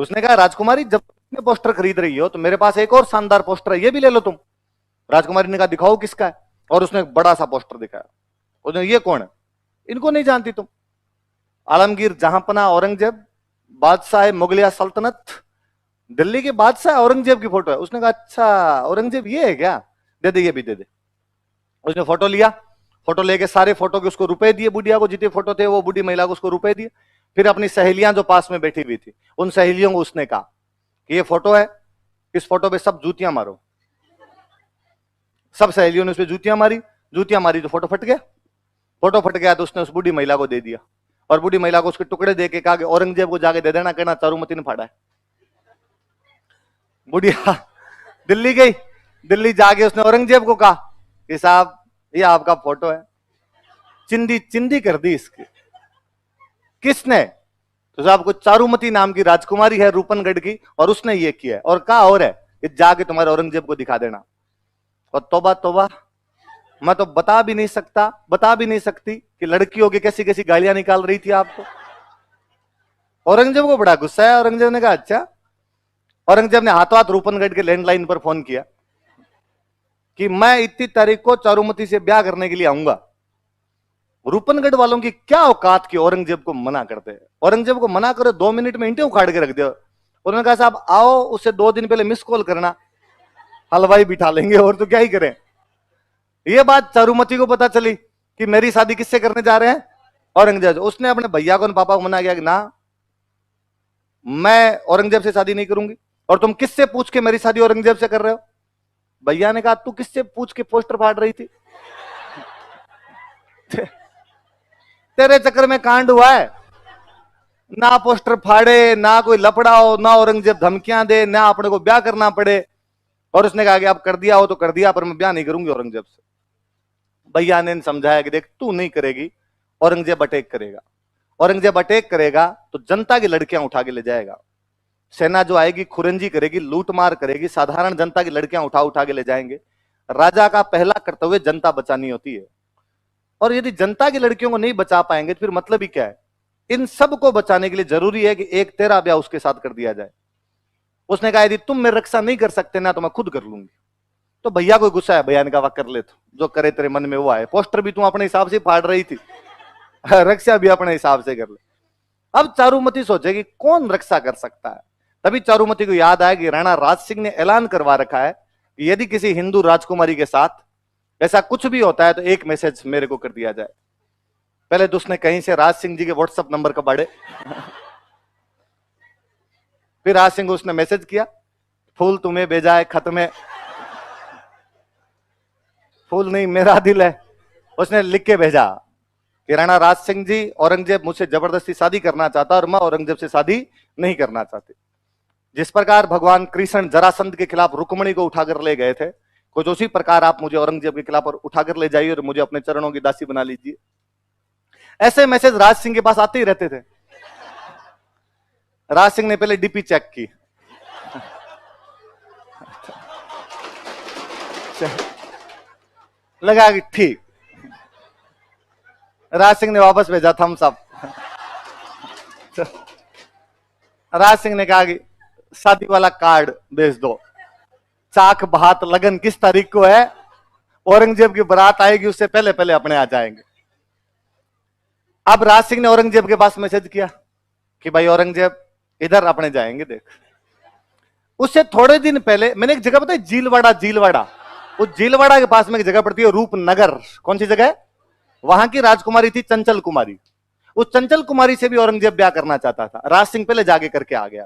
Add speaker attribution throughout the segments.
Speaker 1: उसने कहा राजकुमारी जब तुम पोस्टर खरीद रही हो तो मेरे पास एक और शानदार पोस्टर है, ये भी ले लो तुम। राजकुमारी ने कहा दिखाओ किसका है, और उसने एक बड़ा सा पोस्टर दिखाया। उसने ये कौन है, इनको नहीं जानती तुम, आलमगीर जहांपना औरंगजेब बादशाह मुगलिया सल्तनत, दिल्ली के बादशाह औरंगजेब की फोटो है। उसने कहा अच्छा औरंगजेब ये है क्या, दे दे ये भी दे दे। उसने फोटो लिया, फोटो लेके सारे फोटो के उसको रुपए दिए, बुढ़िया को जितने फोटो थे वो बूढ़ी महिला को उसको रुपए दिए। फिर अपनी सहेलियां जो पास में बैठी हुई थी उन सहेलियों को उसने कहा कि ये फोटो है, इस फोटो पे सब जूतियां मारो। सब सहेलियों ने उस पर जूतियां मारी तो फोटो फट गया। फोटो फट गया तो उसने उस बूढ़ी महिला को दे दिया, और बूढ़ी महिला को उसके टुकड़े देके कहा कि औरंगजेब को जाके दे देना, कहना चारूमती ने फाड़ा है। बुढ़िया दिल्ली गई, दिल्ली जाके उसने औरंगजेब को कहा कि साहब ये आपका फोटो है, चिंदी चिंदी कर दी इसकी। किसने, तो साहब कुछ चारूमती नाम की राजकुमारी है रूपनगढ़ की, और उसने ये किया है, और कहा और है कि जाके तुम्हारे औरंगजेब को दिखा देना। और तौबा तौबा, मैं तो बता भी नहीं सकती कि लड़कियों की कैसी कैसी गालियां निकाल रही थी आपको। औरंगजेब को बड़ा गुस्सा है। औरंगजेब ने कहा अच्छा। औरंगजेब ने हाथों हाथ रूपनगढ़ के लैंडलाइन पर फोन किया कि मैं इतनी तारीख को चारूमती से ब्याह करने के लिए आऊंगा। रूपनगढ़ वालों की क्या औकात की औरंगजेब को मना करते हैं। औरंगजेब को मना करो 2 मिनट में ईंटें उखाड़ के रख दिया। उन्होंने कहा साहब आओ, उससे 2 दिन पहले मिस कॉल करना, हलवाई बिठा लेंगे, और तो क्या ही करें। ये बात चारूमती को पता चली कि मेरी शादी किससे करने जा रहे हैं, औरंगजेब। उसने अपने भैया को, पापा को मना किया कि ना मैं औरंगजेब से शादी नहीं करूंगी। और तुम किससे पूछ के मेरी शादी औरंगजेब से कर रहे हो। भैया ने कहा तू किससे पूछ के पोस्टर फाड़ रही थी, तेरे चक्कर में कांड हुआ है। ना पोस्टर फाड़े, ना कोई लफड़ा हो, ना औरंगजेब धमकियां दे, ना अपने को ब्याह करना पड़े। और उसने कहा कि अब कर दिया हो तो कर दिया, पर मैं ब्याह नहीं करूंगी औरंगजेब से। भैया ने समझाया कि देख तू नहीं करेगी, औरंगजेब अटैक करेगा। औरंगजेब अटैक करेगा तो जनता की लड़कियां उठा के ले जाएगा। सेना जो आएगी खुरंजी करेगी, लूटमार करेगी, साधारण जनता की लड़कियां उठा उठा के ले जाएंगे। राजा का पहला कर्तव्य जनता बचानी होती है, और यदि जनता की लड़कियों को नहीं बचा पाएंगे तो फिर मतलब ही क्या है। इन सब को बचाने के लिए जरूरी है कि एक तेरा ब्याह उसके साथ कर दिया जाए। उसने कहा यदि तुम मेरी रक्षा नहीं कर सकते ना तो मैं खुद कर लूंगी। तो भैया को गुस्सा है, भैया ने कहा कर ले, तो जो करे तेरे मन में वो आए। पोस्टर भी तू अपने हिसाब से फाड़ रही थी, रक्षा भी अपने हिसाब से कर ले। अब चारूमती सोचेगी कौन रक्षा कर सकता है। तभी चारूमती को याद आया कि राणा राज सिंह ने ऐलान करवा रखा है कि यदि किसी हिंदू राजकुमारी के साथ ऐसा कुछ भी होता है तो एक मैसेज मेरे को कर दिया जाए। पहले तो उसने कहीं से राज सिंह जी के व्हाट्सएप नंबर का बाड़े फिर राज सिंह को उसने मैसेज किया, फूल तुम्हें भेजा है खत में, फूल नहीं मेरा दिल है। उसने लिख के भेजा कि राणा राज सिंह जी, औरंगजेब मुझसे जबरदस्ती शादी करना चाहता और मैं औरंगजेब से शादी नहीं करना चाहती। जिस प्रकार भगवान कृष्ण जरासंध के खिलाफ रुक्मणी को उठाकर ले गए थे, कुछ उसी प्रकार आप मुझे औरंगजेब के खिलाफ उठाकर ले जाइए और मुझे अपने चरणों की दासी बना लीजिए। ऐसे मैसेज राज सिंह के पास आते ही रहते थे। राज सिंह ने पहले डीपी चेक की, लगा कि ठीक। राज सिंह ने वापस भेजा थम्स अप। राज सिंह ने कहा कि शादी वाला कार्ड भेज दो, चाक भात लगन किस तारीख को है, औरंगजेब की बारात आएगी उससे पहले पहले अपने आ जाएंगे। अब राज सिंह ने औरंगजेब के पास मैसेज किया कि भाई औरंगजेब इधर अपने जाएंगे देख। उससे थोड़े दिन पहले मैंने एक जगह बताई, जीलवाड़ा, उस जीलवाड़ा के पास में एक जगह पड़ती है रूपनगर। कौन सी जगह है, वहां की राजकुमारी थी चंचल कुमारी। उस चंचल कुमारी से भी औरंगजेब ब्याह करना चाहता था। राज सिंह पहले जाके करके आ गया,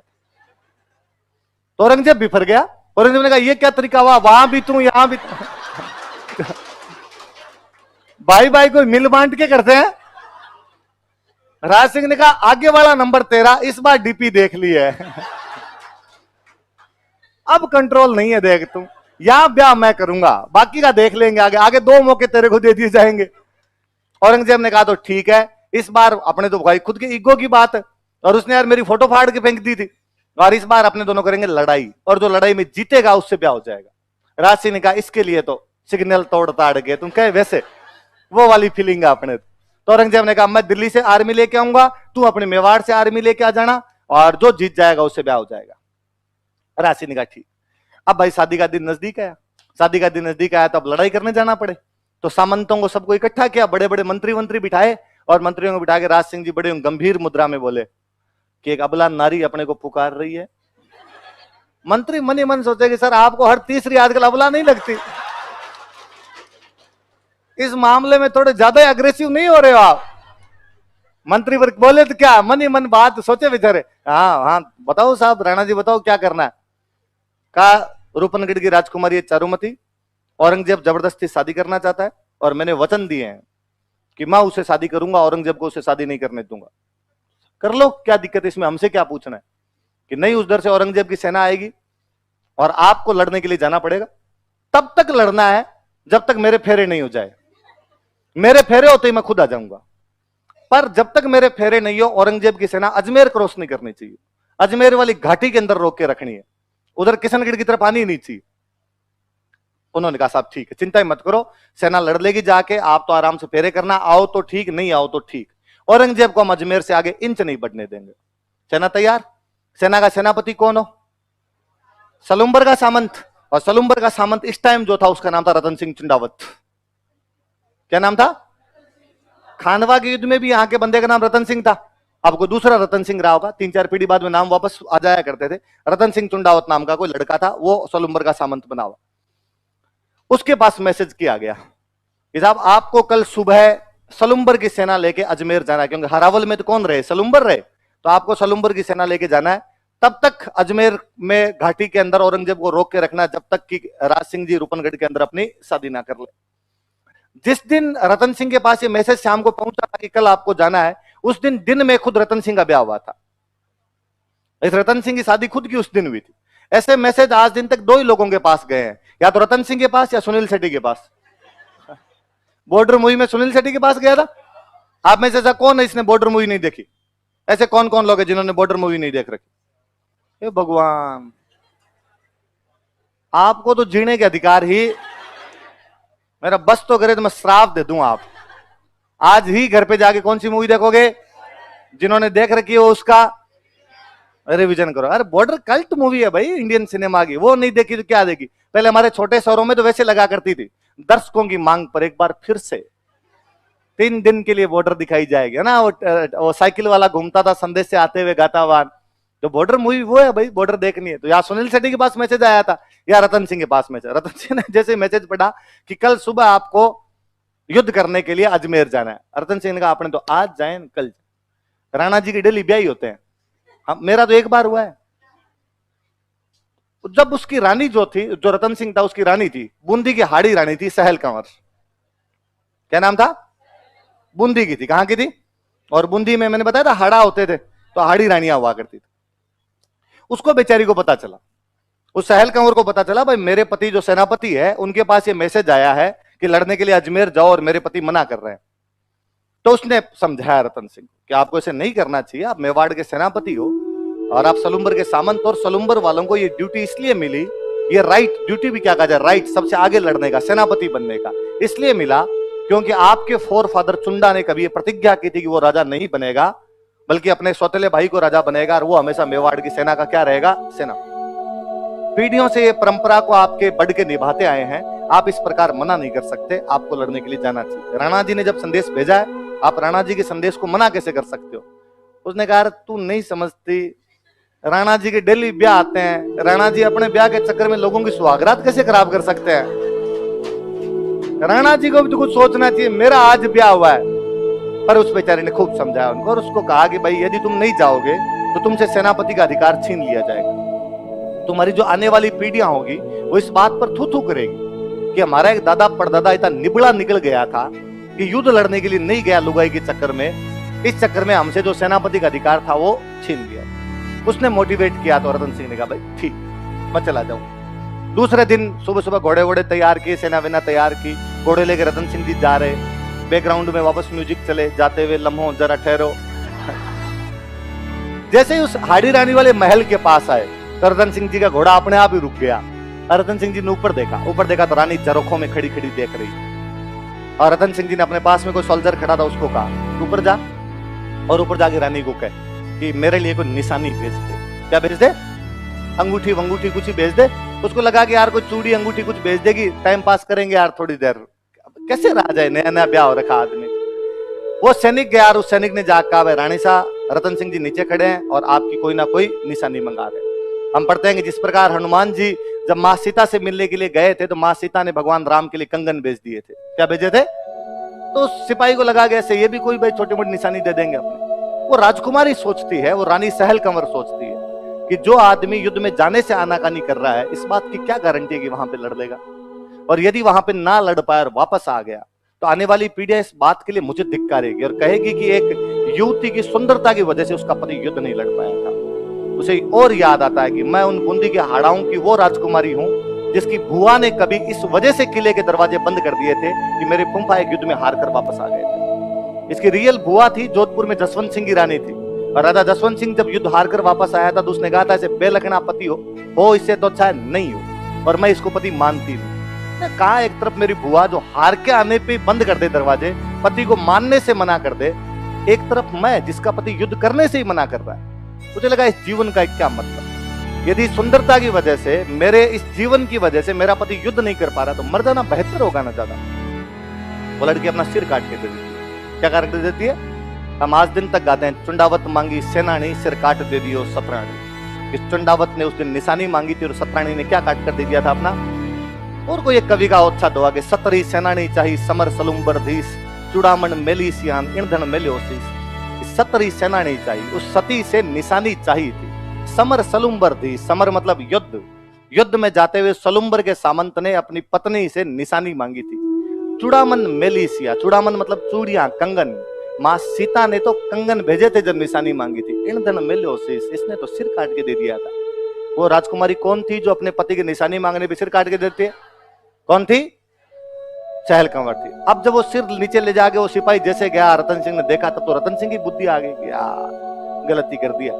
Speaker 1: तो औरंगजेब बिफर गया। औरंगजेब ने कहा ये क्या तरीका हुआ, वहां भी तू यहां भी भाई भाई कोई मिल बांट के करते हैं। राज सिंह ने कहा आगे वाला नंबर तेरा, इस बार डीपी देख ली है, अब कंट्रोल नहीं है, देख तू यहां ब्याह मैं करूंगा, बाकी का देख लेंगे आगे, आगे 2 मौके तेरे को दे दिए जाएंगे। औरंगजेब ने कहा तो ठीक है, इस बार अपने तो भाई खुद के ईगो की बात है, और उसने यार मेरी फोटो फाड़ के फेंक दी थी, और इस बार अपने दोनों करेंगे लड़ाई, और जो लड़ाई में जीतेगा उससे ब्याह हो जाएगा। राज सिंह ने कहा इसके लिए तो सिग्नल तोड़ ताड़ के तुम कहे वैसे वो वाली फीलिंग है अपने। तो औरंगजेब ने कहा मैं दिल्ली से आर्मी लेके आऊंगा, तू अपने मेवाड़ से आर्मी लेके आ जाना, और जो जीत जाएगा उससे ब्याह हो जाएगा। राशि ने कहा ठीक। अब भाई शादी का दिन नजदीक आया, शादी का दिन नजदीक आया तो अब लड़ाई करने जाना पड़े, तो सामंतों को सबको इकट्ठा किया, बड़े बड़े मंत्री बिठाए और मंत्रियों को बिठा के राज सिंह जी बड़े गंभीर मुद्रा में बोले कि एक अबला नारी अपने को पुकार रही है। मंत्री मन ही मन सोचे कि सर आपको हर तीसरी आजकल अबला नहीं लगती, इस मामले में थोड़े ज्यादा अग्रेसिव नहीं हो रहे हो आप। मंत्री वर्ग बोले तो क्या, मन ही मन बात सोचे बेचारे, हाँ हाँ बताओ साहब, राणा जी बताओ क्या करना है। कहा रूपनगढ़ की राजकुमारी है चारुमती, औरंगजेब जबरदस्ती शादी करना चाहता है और मैंने वचन दिए हैं कि मैं उसे शादी करूंगा, औरंगजेब को उसे शादी नहीं करने दूंगा। कर लो, क्या दिक्कत है इसमें, हमसे क्या पूछना है। कि नहीं, उस दर से औरंगजेब की सेना आएगी और आपको लड़ने के लिए जाना पड़ेगा। तब तक लड़ना है जब तक मेरे फेरे नहीं हो जाए, मेरे फेरे होते ही मैं खुद आ जाऊंगा, पर जब तक मेरे फेरे नहीं हो औरंगजेब की सेना अजमेर क्रॉस नहीं करनी चाहिए, अजमेर वाली घाटी के अंदर रोक के रखनी है, उधर किशनगढ़ की तरफ आनी नहीं चाहिए। उन्होंने कहा साहब ठीक है, चिंता ही मत करो, सेना लड़ लेगी जाके, आप तो आराम से फेरे करना, आओ तो ठीक, नहीं आओ तो ठीक, औरंगजेब को हम अजमेर से आगे इंच नहीं बढ़ने देंगे। सेना तैयार। सेना का सेनापति कौन हो? सलुम्बर का सामंत। और सलुम्बर का सामंत इस टाइम जो था उसका नाम था रतन सिंह चुंडावत। क्या नाम था? खानवा के युद्ध में भी यहां के बंदे का नाम रतन सिंह था। अब कोई दूसरा रतन सिंह रहा होगा, 3-4 पीढ़ी बाद में नाम वापस आ जाया करते थे। रतन सिंह चुंडावत नाम का कोई लड़का था, वो सलुम्बर का सामंत बना हुआ। उसके पास मैसेज किया गया कि साहब आपको कल सुबह सलुम्बर की सेना लेके अजमेर जाना है, क्योंकि हरावल में तो कौन रहे? सलुम्बर रहे, तो आपको सलुम्बर की सेना लेके जाना है। तब तक अजमेर में घाटी के अंदर औरंगजेब को रोक के रखना जब तक कि राज सिंह जी रूपनगढ़ के अंदर अपनी शादी ना कर ले। जिस दिन रतन सिंह के पास ये मैसेज शाम को पहुंचा था कि कल आपको जाना है, उस दिन में खुद रतन सिंह का ब्याह हुआ था। इस रतन सिंह की शादी खुद की उस दिन हुई थी। ऐसे मैसेज आज दिन तक 2 ही लोगों के पास गए हैं, या तो रतन सिंह के पास या सुनील शेट्टी के पास। बॉर्डर मूवी में सुनील शेट्टी के पास गया था। आप में से ऐसा कौन है इसने बॉर्डर मूवी नहीं देखी? ऐसे कौन कौन लोग हैं जिन्होंने बॉर्डर मूवी नहीं देख रखी? हे भगवान, आपको तो जीने के अधिकार ही, मेरा बस तो करे तो मैं श्राप दे दूं। आप आज ही घर पे जाके कौन सी मूवी देखोगे? जिन्होंने देख रखी है उसका रिवीजन करो। अरे बॉर्डर कल्ट मूवी है भाई इंडियन सिनेमा की, वो नहीं देखी तो क्या देखी? पहले हमारे छोटे शहरों में तो वैसे लगा करती थी, दर्शकों की मांग पर एक बार फिर से 3 दिन के लिए बॉर्डर दिखाई जाएगी ना। वो साइकिल वाला घूमता था संदेश से आते हुए गाता हुआ, तो बॉर्डर मूवी वो है भाई, बॉर्डर देखनी है। तो या सुनील शेट्टी के पास मैसेज आया था या रतन सिंह के पास मैसेज। रतन सिंह ने जैसे मैसेज पढ़ा कि कल सुबह आपको युद्ध करने के लिए अजमेर जाना है, रतन सिंह ने कहा आपने तो आज जाए कल। राणा जी की डेली ब्याह ही होते हैं, मेरा तो एक बार हुआ है। जब उसकी रानी जो थी, जो रतन सिंह था उसकी रानी थी, बूंदी की हाड़ी रानी थी, सहल कंवर। क्या नाम था? बूंदी की थी। कहां की थी? और बूंदी में मैंने बताया था हाड़ा होते थे, तो हाड़ी रानियां हुआ करती थी। उसको बेचारी को पता चला, उस सहल कंवर को पता चला भाई मेरे पति जो सेनापति है उनके पास ये मैसेज आया है कि लड़ने के लिए अजमेर जाओ और मेरे पति मना कर रहे हैं। तो उसने समझाया रतन सिंह कि आपको ऐसे नहीं करना चाहिए, आप मेवाड़ के सेनापति हो और आप सलुम्बर के सामंत, और सलुम्बर वालों को ये ड्यूटी इसलिए मिली, ये राइट, ड्यूटी भी क्या कहा जाए, राइट, सबसे आगे लड़ने का, सेनापति बनने का, इसलिए मिला क्योंकि आपके फोर फादर चुंडा ने कभी प्रतिज्ञा की थी कि वो राजा नहीं बनेगा बल्कि अपने सौतेले भाई को राजा बनेगा, और वो हमेशा मेवाड़ की सेना का क्या रहेगा? सेना। पीढ़ियों से ये परंपरा को आपके बढ़ के निभाते आए हैं, आप इस प्रकार मना नहीं कर सकते, आपको लड़ने के लिए जाना चाहिए। राणा जी ने जब संदेश भेजा है, आप राणा जी के संदेश को मना कैसे कर सकते हो? उसने कहा तू नहीं समझती, राणा जी के डेली ब्याह आते हैं, राणा जी अपने ब्याह के चक्कर में लोगों की सुहागरात कैसे खराब कर सकते हैं? राणा जी को भी तो कुछ सोचना चाहिए। मेरा आज ब्याह हुआ है, पर उस बेचारे ने खूब समझाया उनको और उसको कहा कि भाई यदि तुम नहीं जाओगे तो तुमसे सेनापति का अधिकार छीन लिया जाएगा। तुम्हारी जो आने वाली पीढ़ियां होगी वो इस बात पर थू थू करेगी कि हमारा एक दादा परदादा इतना निबड़ा निकल गया था कि युद्ध लड़ने के लिए नहीं गया लुगाई के चक्कर में, इस चक्कर में हमसे जो सेनापति का अधिकार था वो छीन लिया। उसने मोटिवेट किया तो रतन सिंह ने कहा भाई ठीक, मैं चला जाऊं। दूसरे दिन सुबह सुबह घोड़े वोड़े तैयार किए, सेना वेना तैयार की, घोड़े लेके रतन सिंह जी जा रहे, बैकग्राउंड में वापस म्यूजिक चले, जाते हुए लम्हों जरा ठहरो। जैसे ही उस हाड़ी रानी वाले महल के पास आए तो रतन सिंह जी का घोड़ा अपने आप ही रुक गया। रतन सिंह जी ने ऊपर देखा तो रानी झरोखों में खड़ी खड़ी देख रही, और रतन सिंह जी ने अपने पास में कोई सोल्जर खड़ा था उसको कहा ऊपर जा, और ऊपर जाके रानी को कहे कि मेरे लिए कोई निशानी भेज दे। क्या भेज दे? अंगूठी वंगूठी कुछ ही भेज दे। उसको लगा कि यार कोई चूड़ी अंगूठी कुछ भेज देगी, टाइम पास करेंगे यार थोड़ी देर। कैसे रहा जाए, नया नया ब्याह हो रखा आदमी। वो सैनिक गया और उस सैनिक ने जाकर कहा, रानी साहब रतन सिंह जी नीचे खड़े हैं और आपकी कोई ना कोई निशानी मंगा रहे हैं। हम पढ़ते हैं कि जिस प्रकार हनुमान जी जब मां सीता से मिलने के लिए गए थे तो मां सीता ने भगवान राम के लिए कंगन भेज दिए थे। क्या भेजे थे? तो सिपाही को लगा गया ऐसे ये भी कोई भाई छोटी मोटी निशानी दे देंगे अपने। वो राजकुमारी सोचती है, वो रानी सहल कंवर सोचती है कि जो आदमी युद्ध में जाने से आनाकानी कर रहा है, इस बात की क्या गारंटी है कि वहां पे लड़ लेगा। और यदि वहां पे ना लड़ पाया और वापस आ गया तो आने वाली पीढ़ियां इस बात के लिए मुझे धिक्कारेगी और कहेगी कि एक युवती की सुंदरता की वजह से उसका पति युद्ध नहीं लड़ पाया था। उसे और याद आता है कि मैं उन बूंदी के हाड़ाओं की वो राजकुमारी हूं जिसकी बुआ ने कभी इस वजह से किले के दरवाजे बंद कर दिए थे कि मेरे फूफा एक युद्ध में हार कर वापस आ गए थे। इसकी रियल बुआ थी जोधपुर में जसवंत सिंह की रानी थी, और राजा जसवंत सिंह जब युद्ध हार कर वापस आया था तो उसने कहा था ऐसे बेलखना पति हो इससे तो अच्छा नहीं हो, और मैं इसको पति मानती हूँ। कहा एक तरफ मेरी बुआ जो हार के आने पे बंद कर दे दरवाजे, पति को मानने से मना कर दे, एक तरफ मैं जिसका पति युद्ध करने से ही मना कर रहा है। मुझे लगा इस जीवन का क्या मतलब। यदि सुंदरता की वजह से, मेरे इस जीवन की वजह से मेरा पति युद्ध नहीं कर पा रहा तो मर जाना बेहतर होगा ना ज्यादा। वो लड़की अपना सिर काट के दे देती है। क्या काट के देती है? हम आज दिन तक गाते हैं, चुंडावत मांगी सेनानी सिर काट दे दियो सतराणी। इस चुंडावत ने उस दिन निशानी मांगी थी और सतराणी ने क्या काट कर दे दिया था अपना। और कोई एक कवि का उत्साह होगा कि सतरी सेनानी चाहिए समर सलुम्बर धीस, चुड़ामन मेली सियान ईंधन मेल्योसीस। सतरी सेनानी चाहिए, उस सती से निशानी चाहिए थी। समर सलुम्बर धीस, समर मतलब युद्ध, युद्ध में जाते हुए सलुम्बर के सामंत ने अपनी पत्नी से निशानी मांगी थी। चुड़ामन मेलिसिया, चुड़ामन मतलब चूड़ियां कंगन, मां सीता ने तो कंगन भेजे थे जब निशानी मांगी थी। ईंधन मेल्योसीस, इसने तो सिर काट के दे दिया था। वो राजकुमारी कौन थी जो अपने पति की निशानी मांगने पे सिर काट के देती है? कौन थी? सहल कंवर थी। अब जब वो सिर नीचे ले जाके वो सिपाही जैसे गया, रतन सिंह ने देखा, तब तो रतन सिंह की बुद्धि आ गई कि यार गलती कर दिया।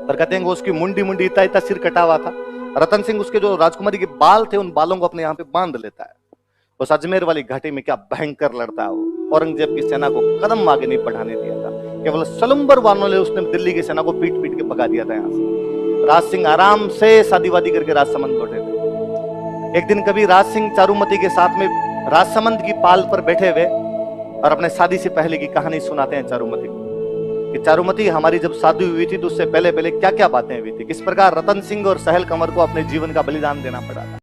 Speaker 1: पर कहते हैं उसकी मुंडी मुंडी इतना इतना सिर कटा हुआ था। रतन सिंह उसके जो राजकुमारी के बाल थे उन बालों को अपने यहाँ पे बांध लेता है। उस अजमेर वाली घाटी में क्या भयंकर लड़ता है वो। औरंगजेब की सेना को कदम आगे नहीं बढ़ाने दिया था। केवल सलुम्बर वालों ने उसने दिल्ली की सेना को पीट पीट के भगा दिया था यहाँ से। राज सिंह आराम से शादी वादी करके राजसमंद लौटे थे। एक दिन कभी राज सिंह चारुमती के साथ में राजसमंद की पाल पर बैठे हुए और अपने शादी से पहले की कहानी सुनाते हैं चारुमती को कि चारुमती हमारी जब शादी हुई थी तो उससे पहले पहले क्या क्या बातें हुई थी, किस प्रकार रतन सिंह और सहल कंवर को अपने जीवन का बलिदान देना पड़ा था।